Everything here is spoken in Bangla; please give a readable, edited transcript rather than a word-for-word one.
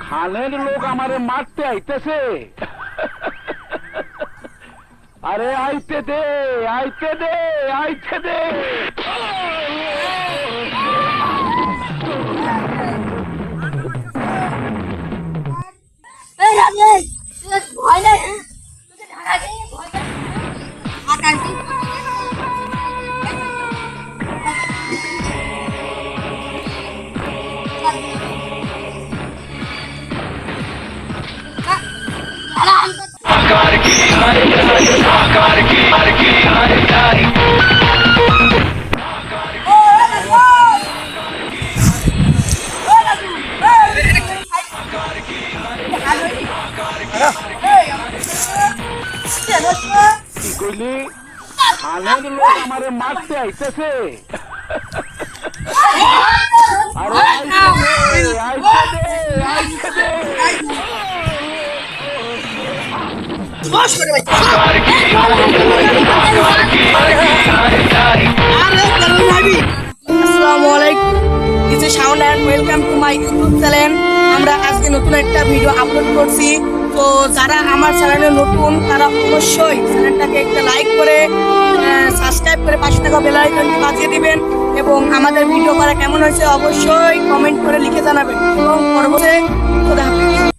खानेर लोग हमारे मारते आईतेছে अरे आईते दे आईते दे आईते दे खानेर लोग हमारे मारते आईतेছে अरे आईते दे आईते दे This is Shaun and welcome to my YouTube channel. আমরা আজকে নতুন একটা ভিডিও আপলোড করছি। তো যারা আমার চ্যানেলে নতুন তারা অবশ্যই চ্যানেলটাকে একটা লাইক করে সাবস্ক্রাইব করে পাশে থাকা বেল আইকনটি বাজিয়ে দিবেন এবং আমাদের ভিডিও করা কেমন হয়েছে অবশ্যই কমেন্ট করে লিখে জানাবেন এবং পরবর্তীতে খোদা হাফেজ।